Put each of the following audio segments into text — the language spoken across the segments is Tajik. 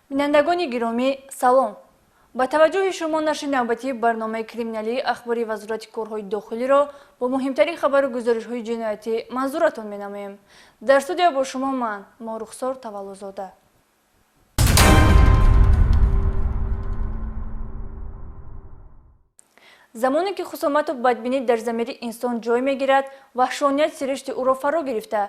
бинандагони гиромӣ салом. ба таваҷҷӯҳи шумо нашри навбатии барномаи криминалии ахбори вазорати корҳои дохилиро бо муҳимтарин хабару гузоришҳои ҷиноятӣ манзуратон менамоем. дар студия бо шумо ман Морухсор Таваллузода. замоне ки хусумату бадбинӣ дар замири инсон ҷой мегирад, ваҳшоният сиришти ӯро фаро гирифта,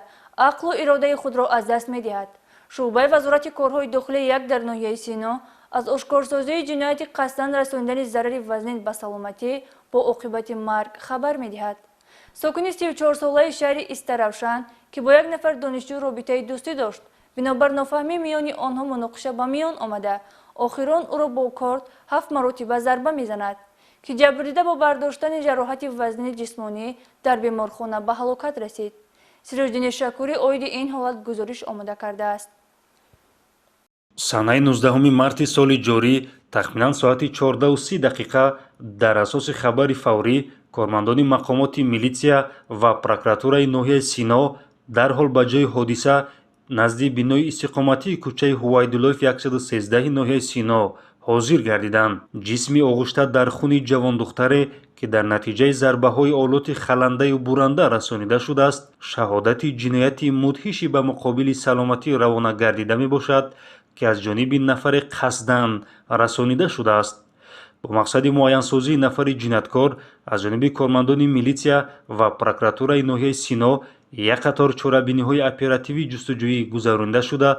ақлу иродаи худро аз даст медиҳад. шуъбаи вазорати корҳои дохилӣ як дар ноҳияи Сино аз ошкорсозии ҷинояти қасдан расонидани зарари вазнин ба саломатӣ бо оқибати марг хабар медиҳад. сокини 34-солаи шаҳри Истаравшан ки бо як нафар донишҷӯ робитаи дӯстӣ дошт, бинобар нофаҳмӣ миёни онҳо муноқиша ба миён омада, охирон ӯро бо корд 7 маротиба зарба мезанад, ки ҷабрдида бо бардоштани ҷароҳати вазнини ҷисмонӣ дар беморхона ба ҳалокат расид. Сироҷдини Шакурӣ оиди ин ҳолат гузориш омода кардааст. санаи 19 марти соли ҷорӣ тахминан соати 14:30 дар асоси хабари фаврӣ кормандони мақомоти милитсия ва прокуратураи ноҳияи Сино дарҳол ба ҷои ҳодиса назди бинои истиқоматии кӯчаи Ҳувайдуллоев 113 ноҳияи Сино ҳозир гардиданд. ҷисми оғӯшта дар хуни ҷавондухтаре ки дар натиҷаи зарбаҳои олоти халандаю буранда расонида шудааст, шаҳодати ҷинояти мудҳиши ба муқобили саломатӣ равона гардида мебошад, ки аз ҷониби нафаре қасдан расонида шудааст. бо мақсади муайянсозии нафари ҷинояткор аз ҷониби кормандони милитсия ва прокуратураи ноҳияи Сино як қатор чорабиниҳои оперативӣ ҷустуҷӯӣ гузаронида шуда,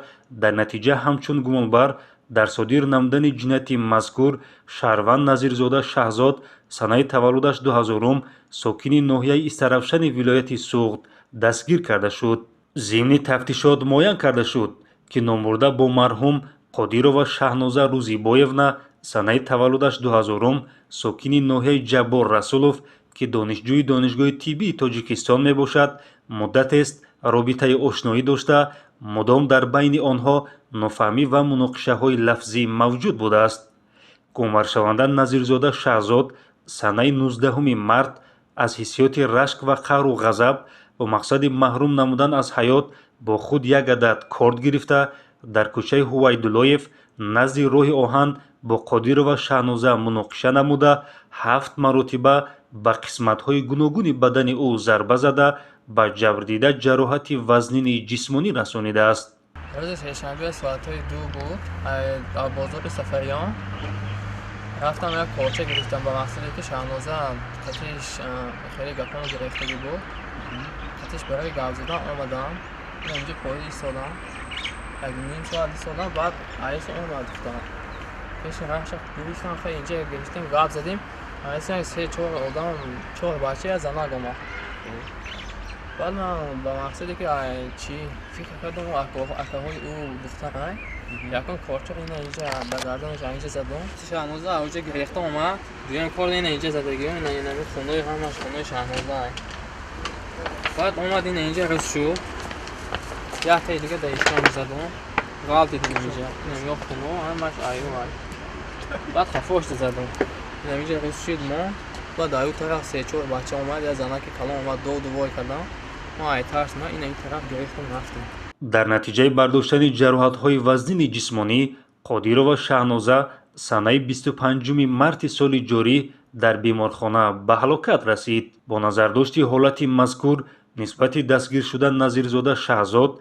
дар натиҷа ҳамчун гумонбар дар содир намудани ҷинояти мазкур Шаҳрванд Назирзода Шаҳзод санаи таваллудаш 2000 сокини ноҳияи Истаравшани вилояти Суғд дастгир карда шуд. зимни тафтишот муайян карда шуд, ки номбурда бо марҳум Қодирова Шаҳноза Рӯзибоевна санаи таваллудаш 2000 сокини ноҳияи Ҷаббор Расулов ки донишҷӯи донишгоҳи тиббии Тоҷикистон мебошад, муддатест робитаи ошноӣ дошта, мудом дар байни онҳо нофаҳмӣ ва муноқишаҳои лафзӣ мавҷуд будааст. гумонбаршаванда Назирзода Шаҳзод санаи 19 март аз ҳиссиёти рашк ва қаҳру ғазаб бо мақсади маҳрум намудан аз ҳаёт бо худ як адад корд гирифта дар кӯчаи Ҳувайдуллоев назди роҳи оҳан бо Қодирова Шаҳноза муноқиша намуда 7 маротиба ба қисматҳои гуногуни бадани ӯ зарба зада ба ҷабрдида ҷароҳати вазнини ҷисмонӣ расонидааст. рӯзи сешанбе соатҳои 2 буд. Дар бозори Сафариён рафтам як колча гирифтам ба мақсаде ки Шаҳноза қатиш хеле гапоно гирифтагӣ буд. қатиш барои гап задан омадам, инҷо поида истодам, як ним соат истодам, баъд айса омад гуфтам пеши раша гирифтам, хеле инҷа гирифтем гап задем, айса як 3-4 одам 4 бача занак омад. баъд ман ба мақсаде ки чӣ фикр кардам акаҳои ӯ гуфтан якон корча ина инҷа ба гарданаш инҷа задам. Шаҳноза оҷа гирифта омад, дуюм кор ина инҷа задагӣ, ина хонаи ҳамаш хонаи Шаҳноза. баъд омад ина инҷа рӯз шуд, як тайи дига дар ишкам задам, ғалб дидам инҷа, инам ёфт хуно ҳамаш айёй. баъд хафошда задам, инам инҷа рӯз шуд мон, баъд дар ӯ тараф 3-4 бача омад, як занаки калон омад, доду вой кардам, ман ай тарс ман ина ин тараф гирифтам рафтам. дар натиҷаи бардоштани ҷароҳатҳои вазнини ҷисмонӣ Қодирова Шаҳноза санаи 25 марти соли ҷорӣ дар беморхона ба ҳалокат расид. бо назардошти ҳолати мазкур нисбати дастгир шуда Назирзода Шаҳзод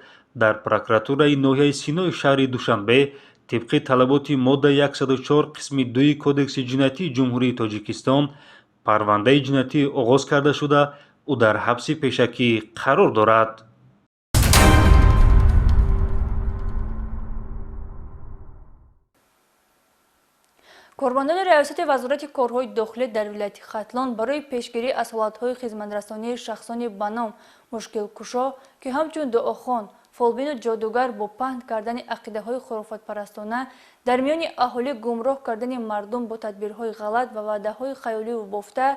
дар прокуратураи ноҳияи Синои шаҳри Душанбе тибқи талаботи моддаи 104 қисми 2 кодекси ҷиноятии ҷумҳурии Тоҷикистон парвандаи ҷиноятӣ оғоз карда шуда, ӯ дар ҳабси пешакӣ қарор дорад. кормандони раёсати вазорати корҳои дохилӣ дар вилояти Хатлон барои пешгирӣ аз ҳолатҳои хизматрасонии шахсони ба ном мушкилкушо ки ҳамчун дуохон, фолбину ҷодугар бо паҳн кардани ақидаҳои хурофотпарастона дар миёни аҳолӣ гумроҳ кардани мардум бо тадбирҳои ғалат ва ваъдаҳои хаёливу бофта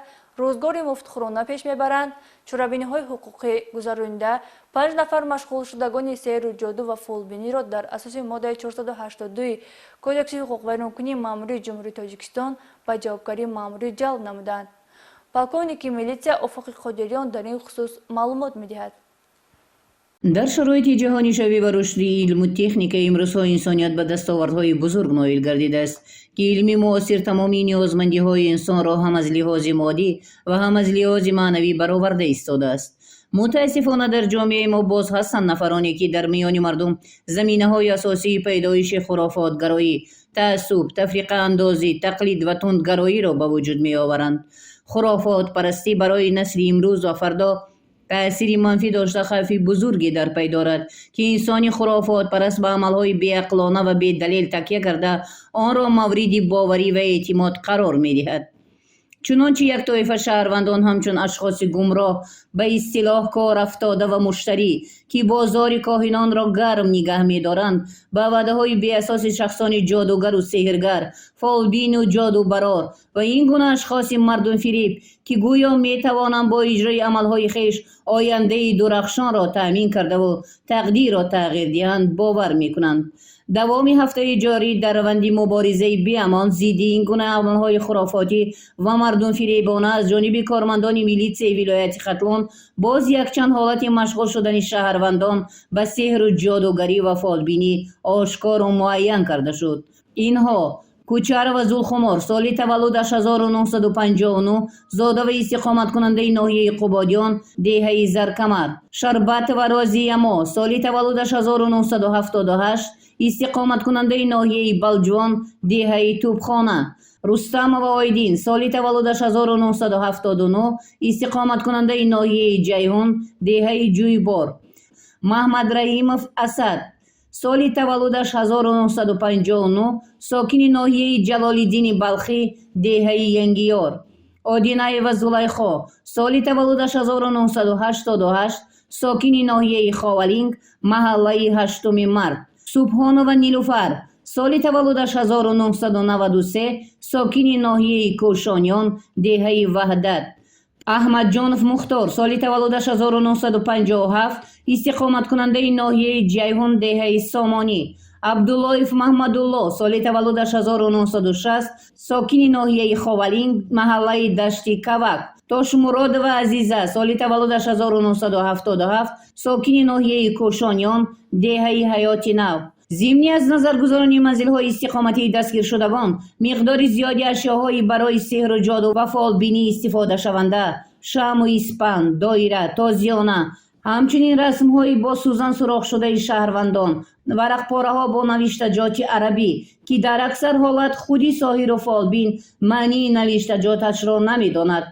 рӯзгори муфтхорона пеш мебаранд, чорабиниҳои ҳуқуқӣ гузаронида 5 нафар машғулшудагони сеҳру ҷоду ва фолбиниро дар асоси моддаи 482 кодекси ҳуқуқвайронкунии маъмурии ҷумҳурии Тоҷикистон ба ҷавобгарии маъмурӣ ҷалб намуданд. полковники милитсия Офоқи Қодириён дар ин хусус маълумот медиҳад. дар шароити ҷаҳонишавӣ ва рушди илму техника имрӯзҳо инсоният ба дастовардҳои бузург ноил гардидааст ки илми муосир тамоми ниёзмандиҳои инсонро ҳам аз лиҳози моддӣ ва ҳам аз лиҳози маънавӣ бароварда истодааст. мутаассифона дар ҷомеаи мо боз ҳастанд нафароне ки дар миёни мардум заминаҳои асосии пайдоиши хурофотгароӣ, таассуб, тафриқаандозӣ, тақлид ва тундгароиро ба вуҷуд меоваранд. хурофотпарастӣ барои насли имрӯз ва фардо таъсири манфӣ дошта хавфи бузурге дар пай дорад ки инсони хурофотпараст ба амалҳои беақлона ва бедалел такя карда онро мавриди боварӣ ва эътимод қарор медиҳад. чунончи як тоифа шаҳрвандон ҳамчун ашхоси гумроҳ ба истилоҳ корафтода ва муштарӣ ки бозори коҳинонро гарм нигоҳ медоранд ба ваъдаҳои беасоси шахсони ҷодугару сеҳргар, фолбину ҷодубарор ва ин гуна ашхоси мардумфиреб ки гӯё метавонанд бо иҷрои амалҳои хеш ояндаи дурахшонро таъмин кардаву тақдирро тағйир диҳанд бовар мекунанд. давоми ҳафтаи ҷорӣ дар раванди муборизаи беамон зидди ин гуна амалҳои хурофотӣ ва мардумфиребона аз ҷониби кормандони милитсияи вилояти Хатлон боз якчанд ҳолати машғул шудани шаҳрвандон ба сеҳру ҷодугарӣ ва фолбинӣ ошкору муайян карда шуд. инҳо кучар ва зулхумор соли таваллудаш 1959, зода ва истиқоматкунандаи ноҳияи Қубодиён деҳаи Заркамар, Шарбат ва Розиямо соли таваллудаш 1978, истиқоматкунандаи ноҳияи Балҷвон деҳаи Тӯбхона, Рустамова Ойдин соли таваллудаш 1979, истиқоматкунандаи ноҳияи Ҷайҳун деҳаи Ҷӯйбор, Маҳмадраимов Асад соли таваллудаш 1959, сокини ноҳияи Ҷалолиддини Балхӣ деҳаи Янгиёр, Одинаева Зулайхо соли таваллудаш 1988, сокини ноҳияи Ховалинг маҳаллаи Ҳаштуми Март, Субҳонова Нилуфар соли таваллудаш 1993, сокини ноҳияи Кӯшонён деҳаи Ваҳдат, Аҳмадҷонов Мухтор соли таваллудаш 1957, истиқоматкунандаи ноҳияи Ҷайҳун деҳаи Сомонӣ, Абдуллоев Маҳмадулло соли таваллудаш 1960, сокини ноҳияи Ховалинг маҳаллаи Дашти Кавак, Тошмуродова Азиза соли таваллудаш 1977, сокини ноҳияи Кӯшонён деҳаи Ҳаёти Нав. зимни аз назаргузарони манзилҳои истиқоматии дастгиршудагон миқдори зиёди ашёҳои барои сеҳру ҷоду ва фолбинӣ истифодашаванда, шамъу испан, доира, тозиёна, ҳамчунин расмҳои бо сӯзан сурохшудаи шаҳрвандон, варақпораҳо бо навиштаҷоти арабӣ ки дар аксар ҳолат худи соҳиру фолбин маънии навиштаҷоташро намедонад,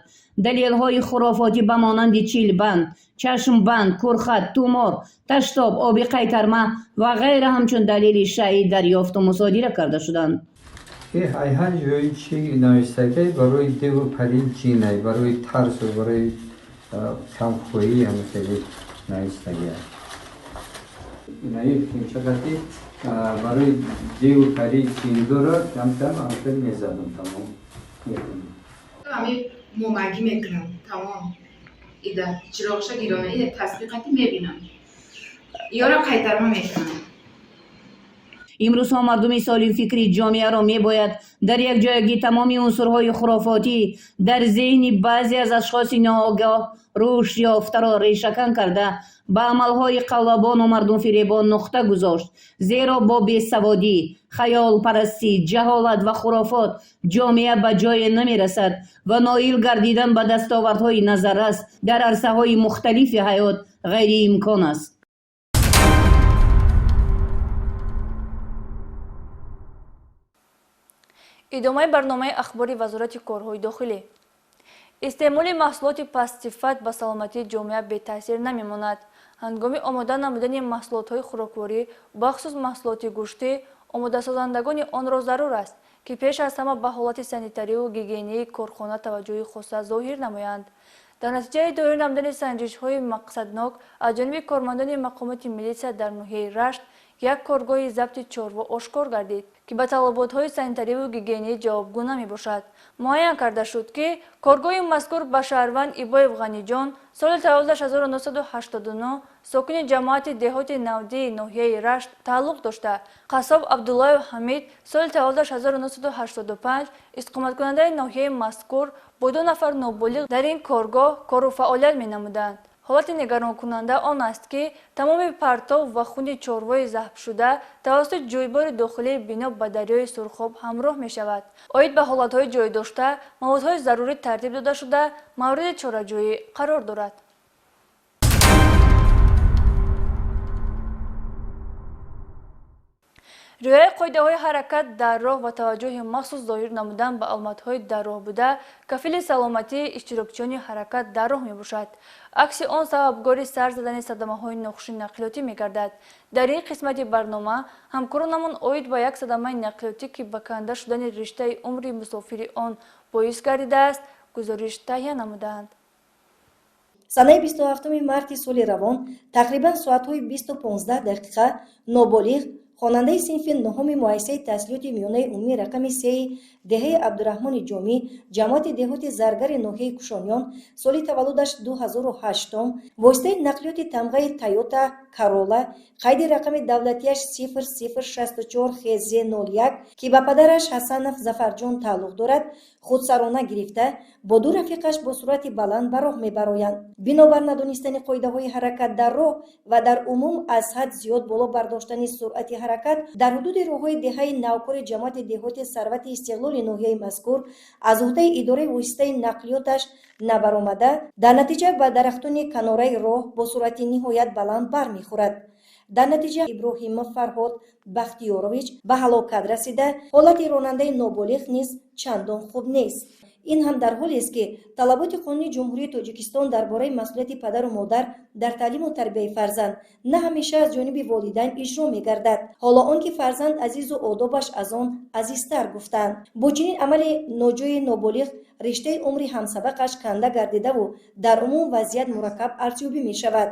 далелҳои хурофотӣ ба монанди чилбанд, чашмбанд, курхат, тумор, таштоб, оби қайтарма ва ғайра ҳамчун далели шайъӣ дарёфту мусодира карда шуданд. ҳар ҷои чӣ навистагӣ барои деву парин ҷинай, барои тарсу, барои камхоҳӣ ҳамусаги навистагӣ. Чақати барои деву парин ҷиндуро кам-кам ҳамсар мезадам тамом. момагӣ мекунам тамом ида чироғша гирона ида тасбиқати мебинам ёра қайтарма мекунам. имрӯзҳо мардуми солимфикри ҷомеаро мебояд дар якҷоягӣ тамоми унсурҳои хурофотӣ дар зеҳни баъзе аз ашхоси ноогоҳ рушд ёфтаро решакан карда ба амалҳои қаллабону мардумфиребон нуқта гузошт, зеро бо бесаводӣ, хаёлпарастӣ, ҷаҳолат ва хурофот ҷомеа ба ҷое намерасад ва ноил гардидан ба дастовардҳои назаррас дар арсаҳои мухталифи ҳаёт ғайриимкон аст. идомаи барномаи ахбори вазорати корҳои дохилӣ. истеъмоли маҳсулоти пастсифат ба саломатии ҷомеа бетаъсир намемонад. ҳангоми омода намудани маҳсулотҳои хӯрокворӣ, бахусус маҳсулоти гӯштӣ, омодасозандагони онро зарур аст ки пеш аз ҳама ба ҳолати санитариву гигиении корхона таваҷҷӯҳи хоса зоҳир намоянд. дар натиҷаи доир намудани санҷишҳои мақсаднок аз ҷониби кормандони мақомоти милитсия дар ноҳияи Рашт як коргоҳи забти чорво ошкор гардид ки ба талаботҳои санитариву гигиенӣ ҷавобгӯ намебошад. муайян карда шуд ки коргоҳи мазкур ба шаҳрванд Ибоев Ғаниҷон соли таваллудаш 1989 сокини ҷамоати деҳоти Навдии ноҳияи Рашт тааллуқ дошта, қассоб Абдуллоев Ҳамид соли таваллудаш 1985 иstiqomatkунандаи ноҳияи мазкур бо 2 нафар ноболиғ дар ин коргоҳ кору фаъолият менамуданд. ҳолати нигаронкунанда он аст ки тамоми партов ва хуни чорвои заҳбшуда тавассути ҷӯйбори дохилии бино ба дарёи Сурхоб ҳамроҳ мешавад. оид ба ҳолатҳои ҷойдошта маводҳои зарурӣ тартиб дода шуда мавриди чораҷӯӣ қарор дорад. риояи қоидаҳои ҳаракат дар роҳ ва таваҷҷӯҳи махсус зоҳир намудан ба аломатҳои дар роҳ буда кафили саломатии иштирокчиёни ҳаракат дар роҳ мебошад. акси он сабабгори сар задани садамаҳои нохуши нақлиётӣ мегардад. дар ин қисмати барнома ҳамкоронамон оид ба як садамаи нақлиётӣ ки ба канда шудани риштаи умри мусофири он боис гардидааст гузориш таҳия намуданд. санаи 27 марти соли равон тақрибан соатҳои 20:15 ноболиғ хонандаи синфи нуҳуми муассисаи таҳсилоти миёнаи умумии рақами 3 деҳаи Абдураҳмони Ҷомӣ ҷамоати деҳоти Заргари ноҳияи Кушониён соли таваллудаш 2008 воситаи нақлиёти тамғаи Toyota Corolla қайди рақами давлатияш 0064-ХЗ01 ки ба падараш Ҳасанов Зафарҷон тааллуқ дорад худсарона гирифта бо ду рафиқаш бо суръати баланд ба роҳ мебароянд. Бинобар надонистани қоидаҳои ҳаракат дар роҳ ва дар умум аз ҳад зиёд боло бардоштани суръати ҳаракат дар ҳудуди роҳҳои деҳаи навкори ҷамоати деҳоти Сарвати Истиқлоли ноҳияи мазкур аз уҳдаи идораи воситаи нақлиёташ набаромада дар натиҷа ба дарахтони канораи роҳ бо суръати ниҳоят баланд бармехӯрад. дар натиҷа Иброҳимов Фарҳод Бахтиёрович ба ҳалокат расида, ҳолати ронандаи ноболиғ низ чандон хуб нест. ин ҳам дар ҳолест ки талаботи қонунии ҷумҳурии Тоҷикистон дар бораи масъулияти падару модар дар таълиму тарбияи фарзанд на ҳамеша аз ҷониби волидайн иҷро мегардад, ҳоло он ки фарзанд азизу одобаш аз он азизтар гуфтанд. бо чунин амали ноҷои ноболиғ риштаи умри ҳамсабақаш канда гардидаву дар умум вазъият мураккаб арзёбӣ мешавад.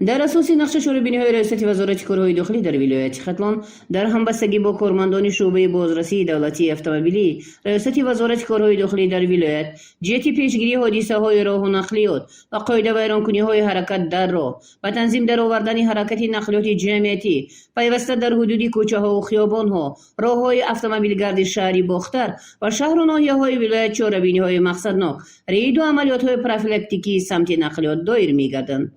дар асоси нақша чорабиниҳои раёсати вазорати корҳои дохилӣ дар вилояти Хатлон дар ҳамбастагӣ бо кормандони шуъбаи бозрасии давлатии автомобилӣ раёсати вазорати корҳои дохилӣ дар вилоят ҷиҳати пешгирии ҳодисаҳои роҳу нақлиёт ва қоидавайронкуниҳои ҳаракат дар роҳ ба танзим даровардани ҳаракати нақлиёти ҷамъиятӣ пайваста дар ҳудуди кӯчаҳову хиёбонҳо, роҳҳои автомобилгарди шаҳри Бохтар ва шаҳру ноҳияҳои вилоят чорабиниҳои мақсаднок, рейду амалиётҳои профилактикии самти нақлиёт доир мегарданд.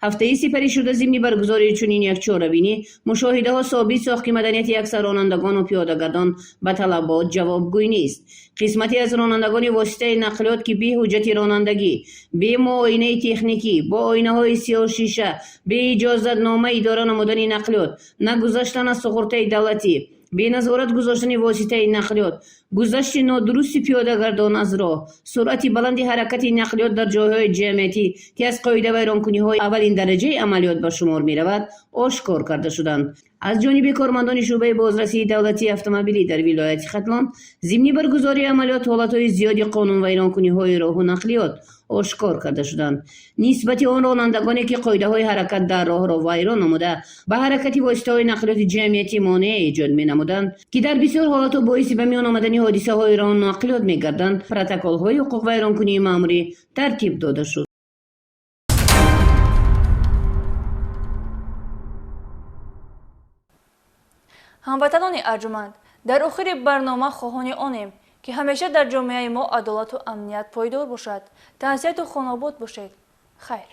ҳафтаи сипаришуда зимни баргузории чунин як чорабинӣ мушоҳидаҳо собит сохт ки маданияти аксар ронандагону пиёдагардон ба талабот ҷавобгӯй нест. қисмате аз ронандагони воситаи нақлиёт ки бе ҳуҷҷати ронандагӣ, бе муоинаи техникӣ, бо оинаҳои сиёҳшиша, бе иҷозатнома идора намудани нақлиёт, нагузаштан аз суғуртаи давлатӣ, беназорат гузоштани воситаи нақлиёт, гузашти нодурусти пиёдагардон аз роҳ, суръати баланди ҳаракати нақлиёт дар ҷойҳои ҷамъиятӣ ки аз қоидавайронкуниҳои аввалин дараҷаи амалиёт ба шумор меравад, ошкор карда шуданд. аз ҷониби кормандони шуъбаи бозрасии давлатии автомобилӣ дар вилояти Хатлон зимни баргузории амалиёт ҳолатҳои зиёди қонунвайронкуниҳои роҳу нақлиёт ошкор карда шуданд. нисбати он ронандагоне ки қоидаҳои ҳаракат дар роҳро вайрон намуда ба ҳаракати воситаҳои нақлиёти ҷамъиятӣ монеа эҷод менамуданд, ки дар бисёр ҳолатҳо боиси ба миён омадани ҳодисаҳои роҳу нақлиёт мегарданд, протоколҳои ҳуқуқвайронкунии маъмурӣ тартиб дода шуд. ҳамватанони арҷуманд, дар охири барнома хоҳони онем ки ҳамеша дар ҷомеаи мо адолату амният пойдор бошад. Таҳсияту хонобод бошед. хайр.